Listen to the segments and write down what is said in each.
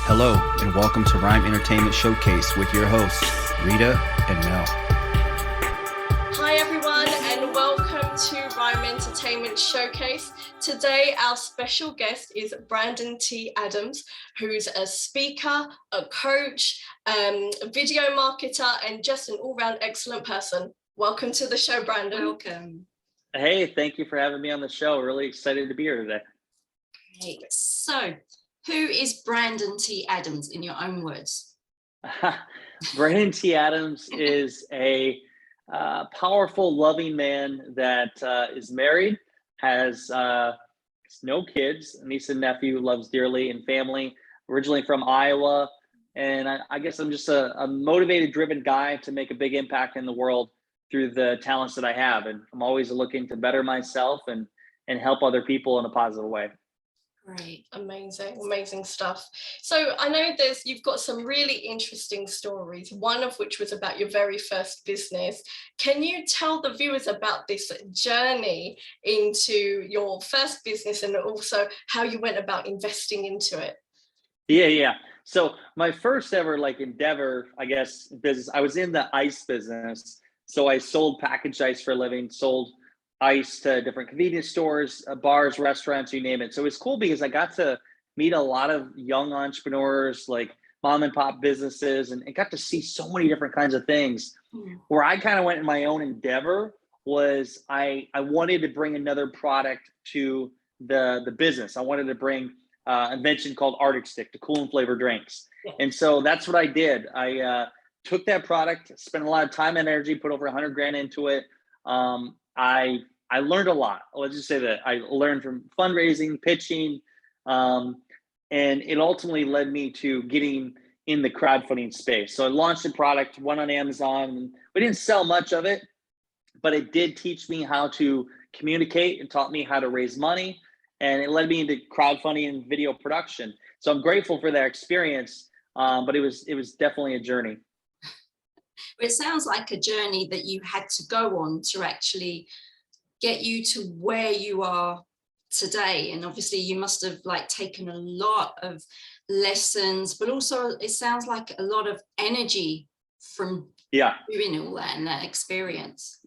Hello, and welcome to RIME Entertainment Showcase with your hosts, Rita and Mel. Hi everyone, and welcome to RIME Entertainment Showcase. Today, our special guest is Brandon T. Adams, who's a speaker, a coach, a video marketer, and just an all-round excellent person. Welcome to the show, Brandon. Welcome. Hey, thank you for having me on the show. Really excited to be here today. Great. So, who is Brandon T. Adams in your own words? Brandon T. Adams is a powerful, loving man that is married, has no kids, a niece and nephew, loves dearly, and family. Originally from Iowa. And I guess I'm just a motivated, driven guy to make a big impact in the world through the talents that I have. And I'm always looking to better myself and help other people in a positive way. Great. Amazing stuff. So I know you've got some really interesting stories, one of which was about your very first business. Can you tell the viewers about this journey into your first business and also how you went about investing into it? Yeah. So my first ever endeavor, I guess, business, I was in the ice business. So I sold packaged ice for a living, sold ice to different convenience stores, bars, restaurants, you name it. So it's cool because I got to meet a lot of young entrepreneurs, like mom and pop businesses, and got to see so many different kinds of things. Where I kind of went in my own endeavor was I wanted to bring another product to the business. I wanted to bring an invention called Arctic Stick, the cool and flavor drinks. And so that's what I did. I took that product, spent a lot of time and energy, put over 100 grand into it. I learned a lot. Let's just say that I learned from fundraising, pitching, and it ultimately led me to getting in the crowdfunding space. So I launched a product, went on Amazon, and we didn't sell much of it, but it did teach me how to communicate and taught me how to raise money. And it led me into crowdfunding and video production. So I'm grateful for that experience, but it was definitely a journey. It sounds like a journey that you had to go on to actually get you to where you are today. And obviously you must have taken a lot of lessons, but also it sounds like a lot of energy from doing all that and that experience.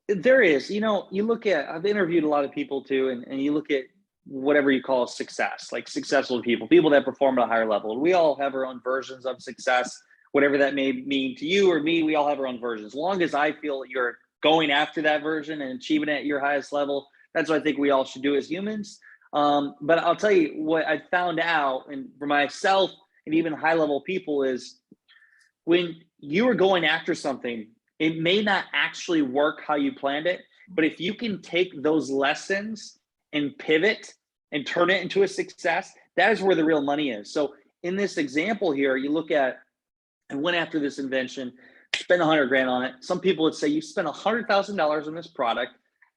There is, you look at, I've interviewed a lot of people too, and you look at whatever you call success, like successful people that perform at a higher level. We all have our own versions of success, whatever that may mean to you or me. We all have our own versions. As long as I feel you're going after that version and achieving it at your highest level, that's what I think we all should do as humans. But I'll tell you what I found out, and for myself and even high level people, is when you are going after something, it may not actually work how you planned it, but if you can take those lessons and pivot and turn it into a success, that is where the real money is. So in this example here, you look at, I went after this invention, spent 100 grand on it. Some people would say you spent $100,000 on this product.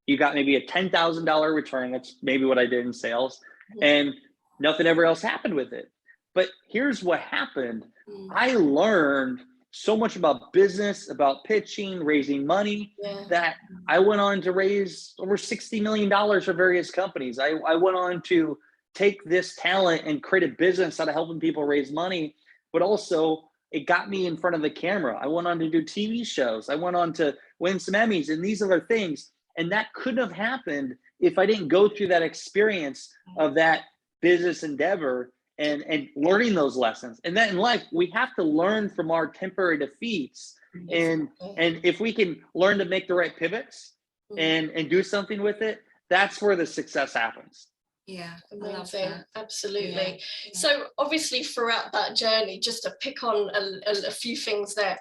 You got maybe a $10,000 return. That's maybe what I did in sales, and nothing ever else happened with it. But here's what happened. I learned so much about business, about pitching, raising money, that I went on to raise over $60 million for various companies. I went on to take this talent and create a business out of helping people raise money, but also it got me in front of the camera. I went on to do TV shows. I went on to win some Emmys and these other things. And that couldn't have happened if I didn't go through that experience of that business endeavor and learning those lessons. And then in life, we have to learn from our temporary defeats. And if we can learn to make the right pivots and do something with it, that's where the success happens. Yeah, amazing. Absolutely. So obviously throughout that journey, just to pick on a few things there,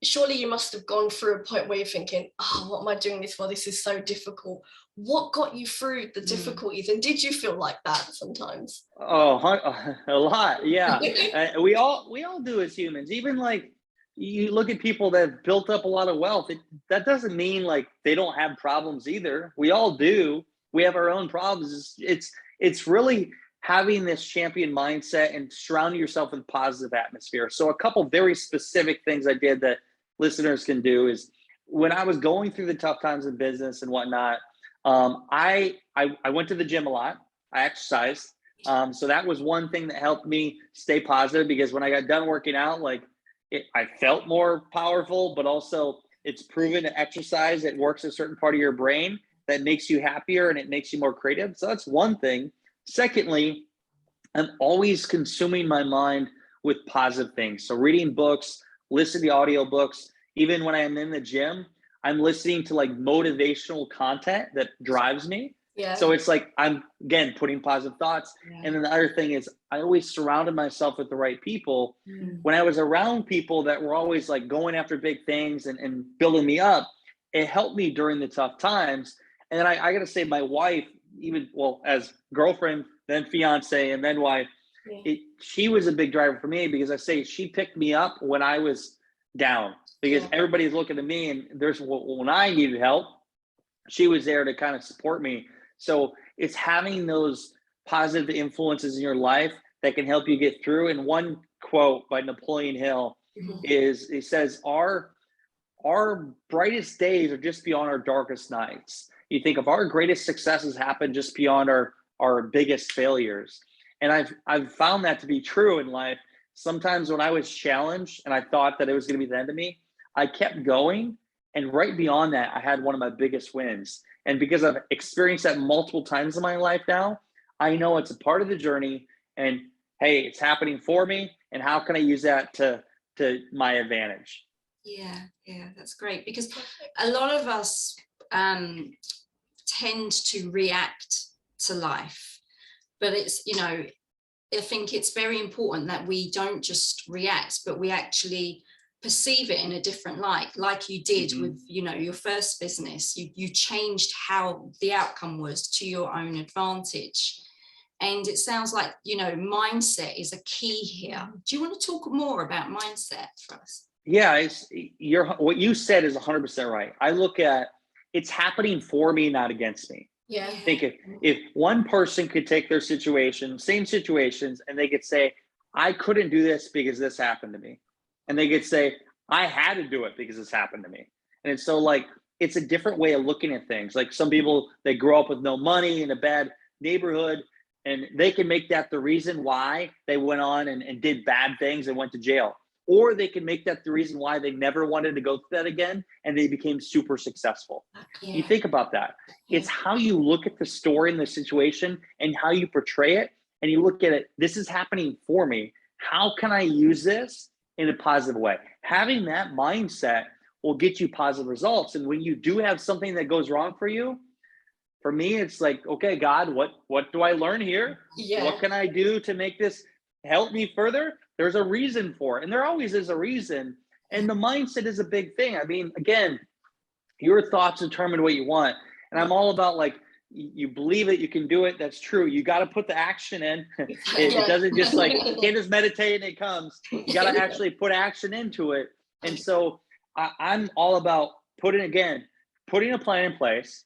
surely you must have gone through a point where you're thinking, oh, what am I doing this for? This is so difficult. What got you through the difficulties? And did you feel like that sometimes? Oh, a lot. Yeah. We all do as humans. Even you look at people that have built up a lot of wealth, that doesn't mean they don't have problems either. We all do. We have our own problems. It's really having this champion mindset and surrounding yourself with positive atmosphere. So a couple very specific things I did that listeners can do is, when I was going through the tough times in business and whatnot, I went to the gym a lot. I exercised. So that was one thing that helped me stay positive, because when I got done working out, like I felt more powerful, but also it's proven to exercise. It works a certain part of your brain that makes you happier and it makes you more creative. So that's one thing. Secondly, I'm always consuming my mind with positive things. So reading books, listening to audiobooks, even when I'm in the gym, I'm listening to like motivational content that drives me. Yeah. So it's like I'm, again, putting positive thoughts. Yeah. And then the other thing is I always surrounded myself with the right people. When I was around people that were always like going after big things and building me up, it helped me during the tough times. And then I got to say, my wife, even, well, as girlfriend, then fiance, and then wife, she was a big driver for me, because I say she picked me up when I was down, because everybody's looking at me, and when I needed help, she was there to kind of support me. So it's having those positive influences in your life that can help you get through. And one quote by Napoleon Hill is, he says, our brightest days are just beyond our darkest nights. You think of our greatest successes happen just beyond our biggest failures. And I've found that to be true in life. Sometimes when I was challenged and I thought that it was going to be the end of me, I kept going. And right beyond that, I had one of my biggest wins. And because I've experienced that multiple times in my life now, I know it's a part of the journey. And hey, it's happening for me. And how can I use that to my advantage? Yeah, that's great, because a lot of us tend to react to life, but it's, I think it's very important that we don't just react, but we actually perceive it in a different light, like you did with, your first business. You changed how the outcome was to your own advantage. And it sounds like, mindset is a key here. Do you want to talk more about mindset for us? Yeah, what you said is 100% right. I look at it's happening for me, not against me. Yeah. I think if one person could take their situation, same situations, and they could say, I couldn't do this because this happened to me. And they could say, I had to do it because this happened to me. And it's so like, it's a different way of looking at things. Like some people, they grow up with no money in a bad neighborhood, and they can make that the reason why they went on and did bad things and went to jail. Or they can make that the reason why they never wanted to go through that again, and they became super successful. Yeah. You think about that. It's how you look at the story and the situation and how you portray it. And you look at it, this is happening for me. How can I use this in a positive way? Having that mindset will get you positive results. And when you do have something that goes wrong for you, for me, it's like, okay, God, what do I learn here? Yeah. What can I do to make this help me further? There's a reason for it. And there always is a reason. And the mindset is a big thing. I mean, again, your thoughts determine what you want. And I'm all about like, you believe it, you can do it. That's true. You got to put the action in. It doesn't just like, you can't just meditate and it comes. You got to actually put action into it. And so I'm all about putting a plan in place,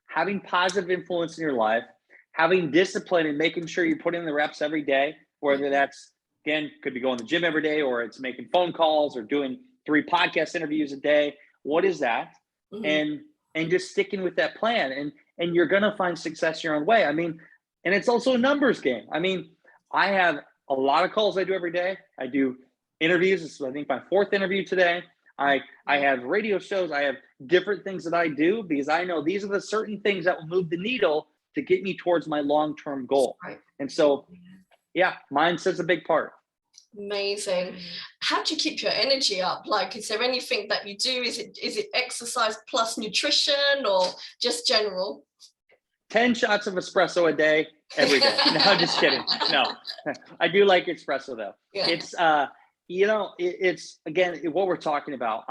having positive influence in your life, having discipline and making sure you put in the reps every day, whether that's, again, could be going to the gym every day, or it's making phone calls or doing 3 podcast interviews a day. What is that? And just sticking with that plan, and you're going to find success your own way. I mean, and it's also a numbers game. I mean, I have a lot of calls I do every day. I do interviews. This is, I think, my 4th interview today. I have radio shows. I have different things that I do because I know these are the certain things that will move the needle to get me towards my long-term goal. Right. And so, yeah, mindset's a big part. Amazing. How do you keep your energy up? Like, is there anything that you do? Is it exercise plus nutrition, or just general? 10 shots of espresso a day, every day. No, I'm just kidding. No, I do like espresso though. Yeah. It's, it's again, what we're talking about.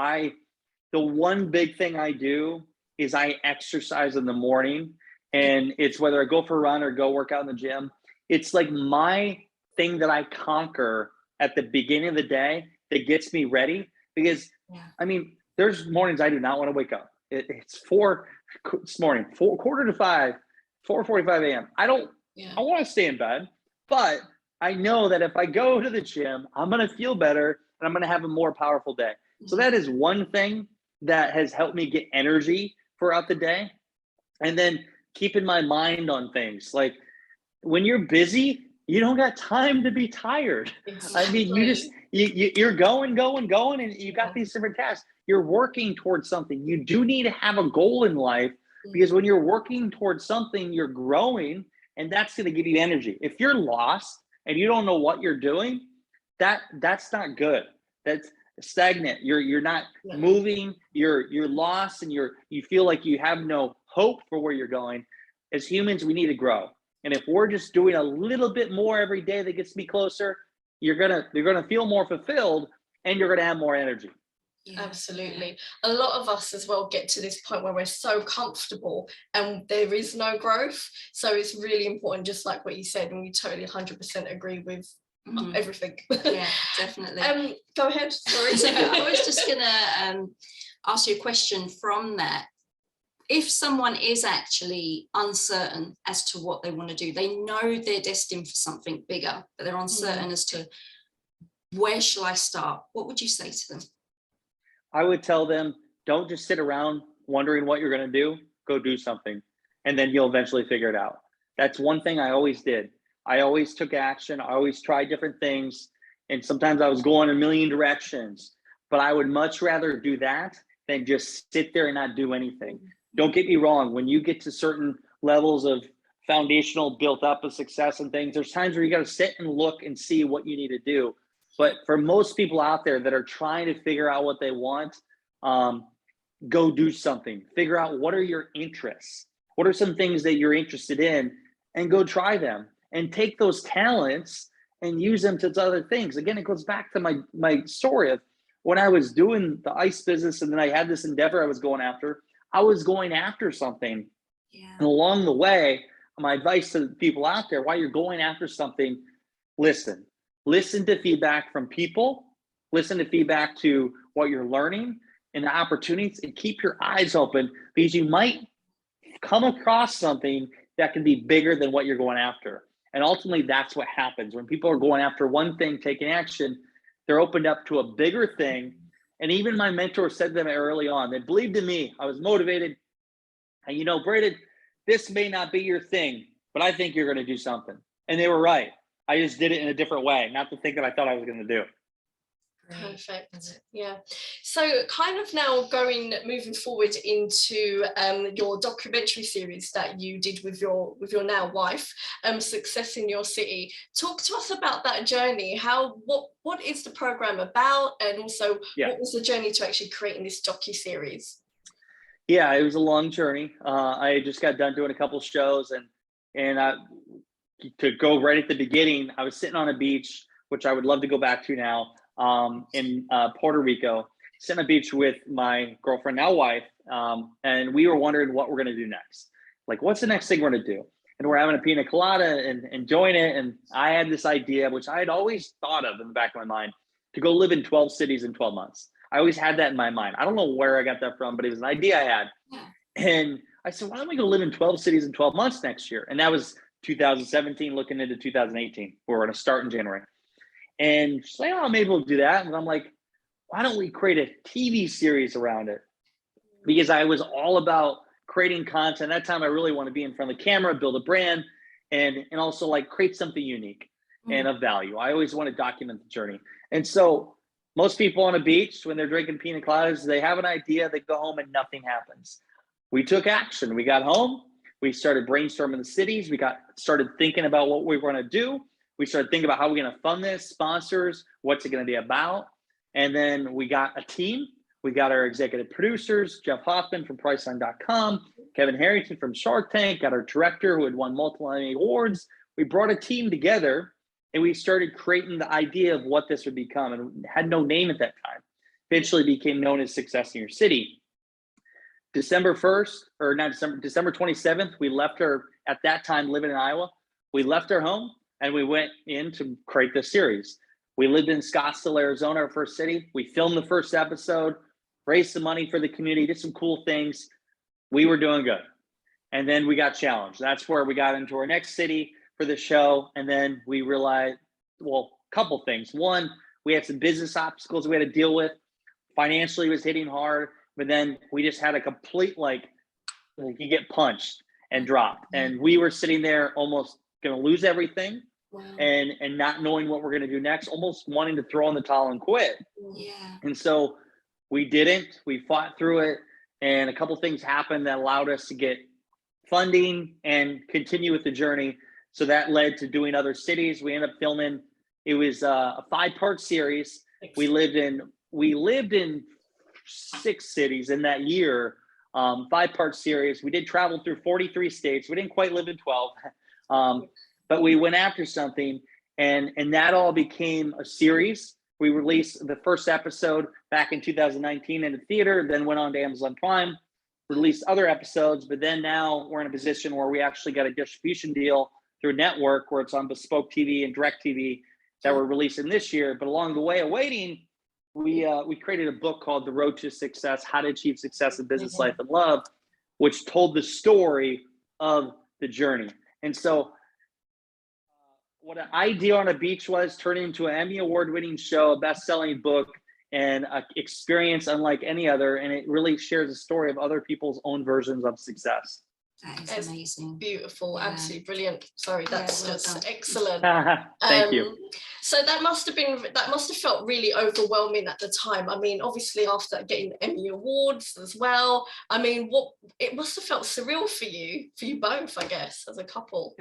The one big thing I do is I exercise in the morning, and it's whether I go for a run or go work out in the gym. It's like my thing that I conquer at the beginning of the day that gets me ready, because I mean, there's mornings I do not want to wake up. It's 4 this morning, 4:45, 4:45 a.m. I want to stay in bed, but I know that if I go to the gym, I'm going to feel better and I'm going to have a more powerful day. So that is one thing that has helped me get energy throughout the day. And then keeping my mind on things. Like, when you're busy, you don't got time to be tired. I mean, you're going, and you got these different tasks. You're working towards something. You do need to have a goal in life, because when you're working towards something, you're growing, and that's going to give you energy. If you're lost and you don't know what you're doing, that's not good. That's stagnant. You're not moving. You're lost, and you feel like you have no hope for where you're going. As humans, we need to grow. And if we're just doing a little bit more every day that gets me closer, you're gonna feel more fulfilled, and you're gonna have more energy. Yeah. Absolutely. A lot of us as well get to this point where we're so comfortable and there is no growth. So it's really important, just like what you said, and we totally 100% agree with everything. Yeah, definitely. Go ahead. Sorry. So I was just gonna ask you a question from that. If someone is actually uncertain as to what they want to do, they know they're destined for something bigger, but they're uncertain as to where shall I start, what would you say to them? I would tell them, don't just sit around wondering what you're going to do. Go do something, and then you'll eventually figure it out. That's one thing I always did. I always took action. I always tried different things, and sometimes I was going a million directions, but I would much rather do that than just sit there and not do anything. Don't get me wrong. When you get to certain levels of foundational built up of success and things, there's times where you got to sit and look and see what you need to do. But for most people out there that are trying to figure out what they want, go do something. Figure out, what are your interests? What are some things that you're interested in, and go try them, and take those talents and use them to other things. Again, it goes back to my story of when I was doing the ice business, and then I had this endeavor I was going after. I was going after something. Yeah. And along the way, my advice to people out there, while you're going after something, listen to feedback from people, listen to feedback to what you're learning and the opportunities, and keep your eyes open, because you might come across something that can be bigger than what you're going after. And ultimately, that's what happens. When people are going after one thing, taking action, they're opened up to a bigger thing. And even my mentor said to them early on, they believed in me. I was motivated. And Braden, this may not be your thing, but I think you're going to do something. And they were right. I just did it in a different way, not the thing that I thought I was going to do. Perfect. Yeah. So kind of now moving forward into your documentary series that you did with your now wife, Success in Your City. Talk to us about that journey. What is the program about, and also what was the journey to actually creating this docu-series? Yeah, it was a long journey. I just got done doing a couple shows, and to go right at the beginning, I was sitting on a beach, which I would love to go back to now, in Puerto Rico, sitting on a beach with my girlfriend, now wife, and we were wondering what we're going to do next. Like, what's the next thing we're going to do? And we're having a pina colada and enjoying it. And I had this idea, which I had always thought of in the back of my mind, to go live in 12 cities in 12 months. I always had that in my mind. I don't know where I got that from, but it was an idea I had. And I said, why don't we go live in 12 cities in 12 months next year? And that was 2017, looking into 2018. We're going to start in January. And she's like, oh, maybe we'll do that. And I'm like, why don't we create a TV series around it? Because I was all about creating content. At that time, I really want to be in front of the camera, build a brand, and also like create something unique and of value. I always want to document the journey. And so most people on a beach, when they're drinking pina coladas, they have an idea, they go home and nothing happens. We took action. We got home. We started brainstorming the cities. We started thinking about what we were going to do. We started thinking about how we're going to fund this, sponsors, what's it going to be about. And then we got a team. We got our executive producers, Jeff Hoffman from Priceline.com, Kevin Harrington from Shark Tank, got our director who had won multiple Emmy awards. We brought a team together and we started creating the idea of what this would become, and had no name at that time. Eventually became known as Success in Your City. December 27th, we left her, at that time living in Iowa. We left our home and we went in to create this series. We lived in Scottsdale, Arizona, our first city. We filmed the first episode, raised some money for the community, did some cool things. We were doing good. And then we got challenged. That's where we got into our next city for the show. And then we realized, well, a couple things. One, we had some business obstacles we had to deal with. Financially, it was hitting hard. But then we just had a complete, like you get punched and dropped. And we were sitting there almost going to lose everything, Wow. and not knowing what we're going to do next, almost wanting to throw in the towel and quit. Yeah. And so we didn't. We fought through it, and a couple things happened that allowed us to get funding and continue with the journey. So that led to doing other cities. We ended up filming. It was a 5-part series. We lived in 6 cities in that year. 5-part series. We did travel through 43 states. We didn't quite live in 12, but we went after something, and that all became a series. We released the first episode back in 2019 in the theater, then went on to Amazon Prime, released other episodes, but then now we're in a position where we actually got a distribution deal through a network where it's on Bespoke TV and Direct TV that we're releasing this year. But along the way of waiting, we created a book called The Road to Success: How to Achieve Success in Business, Life, and Love, which told the story of the journey. And so what an idea on a beach was turning into an Emmy award-winning show, a best-selling book, and an experience unlike any other. And it really shares the story of other people's own versions of success. That is amazing. Beautiful, Yeah. absolutely brilliant. Sorry, that's well just done. excellent. Thank you. So that must have felt really overwhelming at the time. I mean, obviously after getting Emmy awards as well. I mean, it must have felt surreal for you both, I guess, as a couple.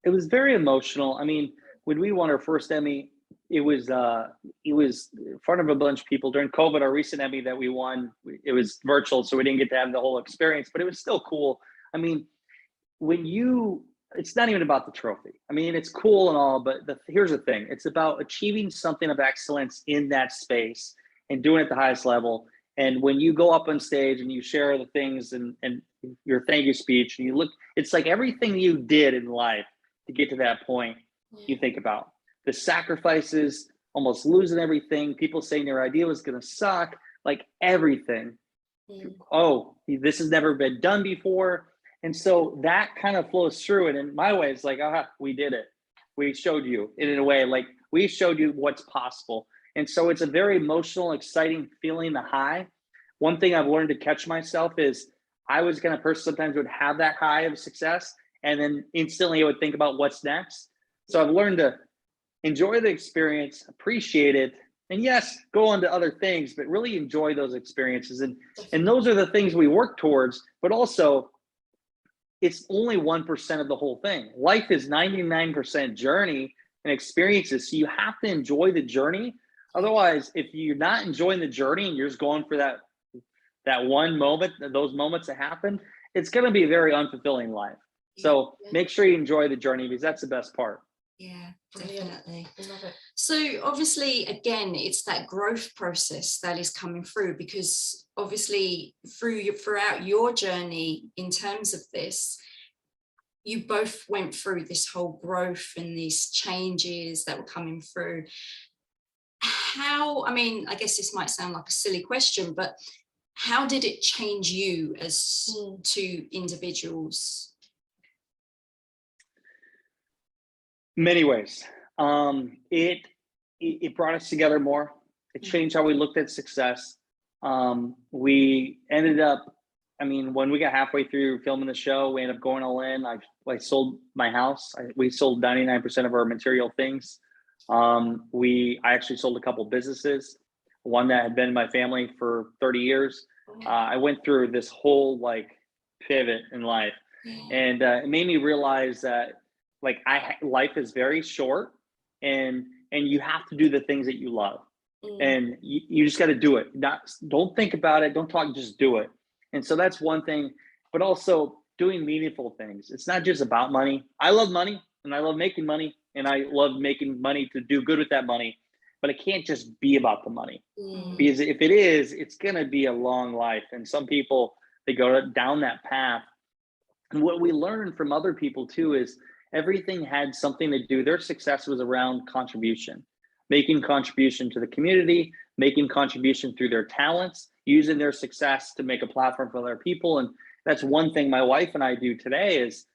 It was very emotional. I mean, when we won our first Emmy, it was in front of a bunch of people during COVID. Our recent Emmy that we won, it was virtual, so we didn't get to have the whole experience, but it was still cool. I mean, it's not even about the trophy. I mean, it's cool and all, but here's the thing. It's about achieving something of excellence in that space and doing it at the highest level. And when you go up on stage and you share the things and your thank you speech, and you look, it's like everything you did in life to get to that point, you think about the sacrifices, almost losing everything, people saying your idea was going to suck, like everything. Oh, this has never been done before. And so that kind of flows through it. In my way, it's like, we did it. We showed you in a way, like we showed you what's possible. And so it's a very emotional, exciting feeling, the high. One thing I've learned to catch myself is I was going to person sometimes would have that high of success, and then instantly I would think about what's next. So I've learned to enjoy the experience, appreciate it, and yes, go on to other things, but really enjoy those experiences. And those are the things we work towards, but also it's only 1% of the whole thing. Life is 99% journey and experiences. So you have to enjoy the journey. Otherwise, if you're not enjoying the journey and you're just going for that one moment, those moments that happen, it's going to be a very unfulfilling life. So make sure you enjoy the journey, because that's the best part. Yeah, Brilliant. definitely. Love it. So obviously, again, it's that growth process that is coming through, because obviously throughout your journey in terms of this, you both went through this whole growth and these changes that were coming through. I mean, I guess this might sound like a silly question, but how did it change you as two individuals? Many ways. It brought us together more. It changed how we looked at success. We ended up, I mean, when we got halfway through filming the show, we ended up going all in. I sold my house. We sold 99% of our material things. I actually sold a couple businesses, one that had been in my family for 30 years. I went through this whole pivot in life, and it made me realize that life is very short, and you have to do the things that you love, and you just got to do it. Don't think about it. Don't talk, just do it. And so that's one thing, but also doing meaningful things. It's not just about money. I love money, and I love making money, and I love making money to do good with that money, but it can't just be about the money, because if it is, it's going to be a long life. And some people, they go down that path. And what we learned from other people too is everything had something to do. Their success was around contribution, making contribution to the community, making contribution through their talents, using their success to make a platform for other people. And that's one thing my wife and I do today is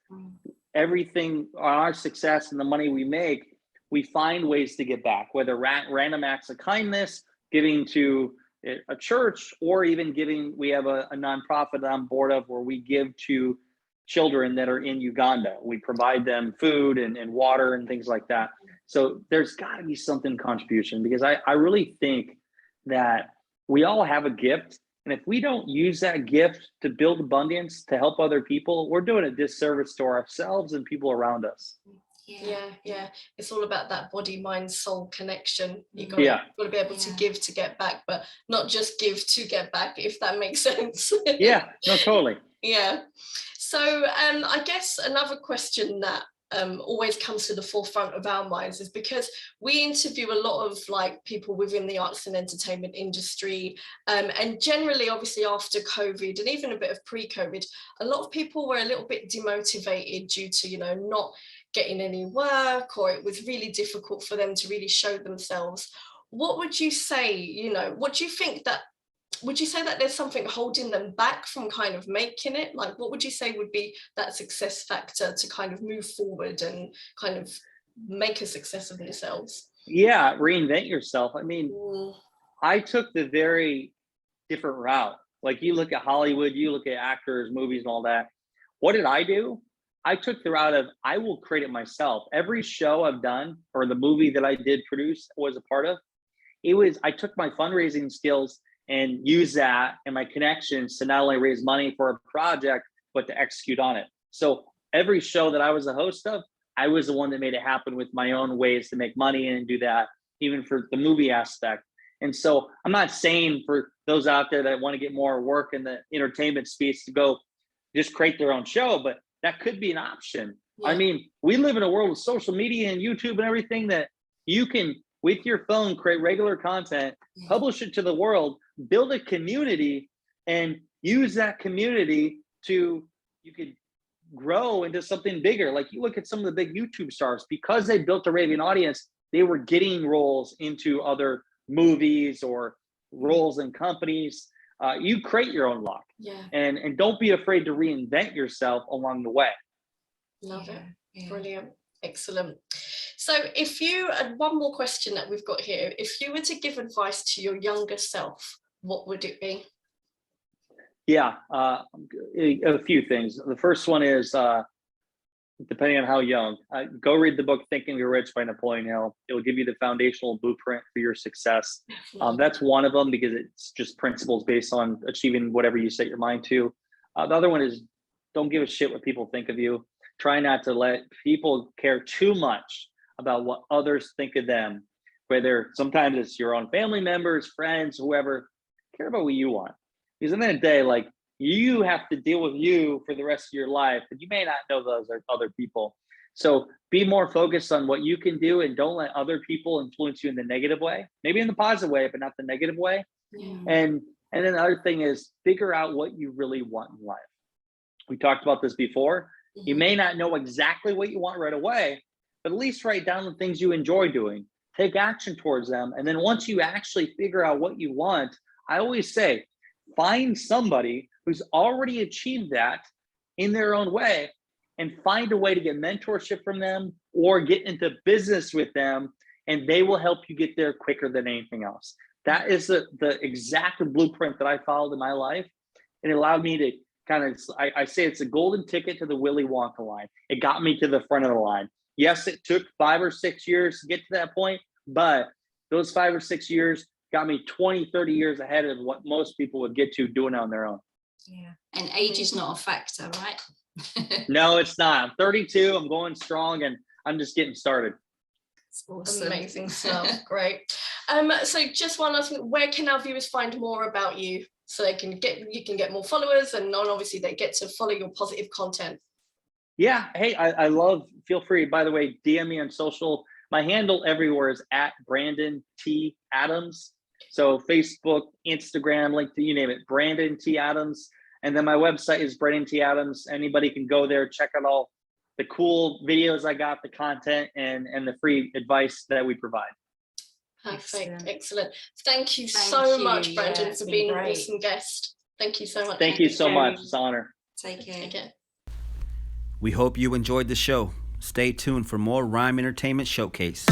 everything, our success and the money we make, we find ways to get back, whether random acts of kindness, giving to a church, or even giving. We have a nonprofit I'm board of where we give to children that are in Uganda. We provide them food and water and things like that. So there's got to be something contribution, because I really think that we all have a gift. And if we don't use that gift to build abundance, to help other people, we're doing a disservice to ourselves and people around us. Yeah. It's all about that body, mind, soul connection. You got to be able to give to get back, but not just give to get back, if that makes sense. Yeah, no, totally. Yeah. So I guess another question that always comes to the forefront of our minds is because we interview a lot of like people within the arts and entertainment industry, and generally, obviously, after COVID and even a bit of pre-COVID, a lot of people were a little bit demotivated due to not getting any work, or it was really difficult for them to really show themselves. What would you say? What do you think that? Would you say that there's something holding them back from kind of making it? Like, what would you say would be that success factor to kind of move forward and kind of make a success of themselves? Yeah, reinvent yourself. I mean, I took the very different route. Like, you look at Hollywood, you look at actors, movies, and all that. What did I do? I took the route of, I will create it myself. Every show I've done, or the movie that I did produce, was a part of, I took my fundraising skills and use that and my connections to not only raise money for a project, but to execute on it. So every show that I was the host of, I was the one that made it happen with my own ways to make money and do that, even for the movie aspect. And so I'm not saying for those out there that want to get more work in the entertainment space to go just create their own show, but that could be an option. Yeah. I mean, we live in a world of social media and YouTube and everything that you can, with your phone, create regular content, publish it to the world, build a community, and use that community you could grow into something bigger. Like, you look at some of the big YouTube stars, because they built a raving audience, they were getting roles into other movies or roles in companies. You create your own luck. And don't be afraid to reinvent yourself along the way. Love it. Brilliant. Excellent. So if you, one more question that we've got here, if you were to give advice to your younger self, what would it be? Yeah, a few things. The first one is, depending on how young, go read the book Think and Grow Rich by Napoleon Hill. It'll give you the foundational blueprint for your success. That's one of them, because it's just principles based on achieving whatever you set your mind to. The other one is, don't give a shit what people think of you. Try not to let people care too much about what others think of them. Whether sometimes it's your own family members, friends, whoever. Care about what you want. Because at the end of the day, like, you have to deal with you for the rest of your life, but you may not know those other people. So be more focused on what you can do, and don't let other people influence you in the negative way. Maybe in the positive way, but not the negative way. And then the other thing is, figure out what you really want in life. We talked about this before. You may not know exactly what you want right away, but at least write down the things you enjoy doing. Take action towards them. And then once you actually figure out what you want, I always say, find somebody who's already achieved that in their own way, and find a way to get mentorship from them or get into business with them, and they will help you get there quicker than anything else. That is the exact blueprint that I followed in my life. And it allowed me to I say it's a golden ticket to the Willy Wonka line. It got me to the front of the line. Yes, it took 5 or 6 years to get to that point, but those 5 or 6 years got me 20, 30 years ahead of what most people would get to doing it on their own. Yeah. And age is not a factor, right? No, it's not. I'm 32. I'm going strong, and I'm just getting started. Awesome. Amazing stuff. Great. So just one last thing, where can our viewers find more about you, so you can get more followers, and obviously they get to follow your positive content? Yeah. Hey, I love, feel free, by the way, DM me on social. My handle everywhere is at Brandon T. Adams. So Facebook, Instagram, LinkedIn, you name it, Brandon T. Adams. And then my website is Brandon T. Adams. Anybody can go there, check out all the cool videos I got, the content, and the free advice that we provide. Perfect. Excellent. Thank you so much, Brandon, for being an awesome guest. Thank you so much. Thank you so much. It's an honor. Take care. Take care. We hope you enjoyed the show. Stay tuned for more RIME Entertainment Showcase.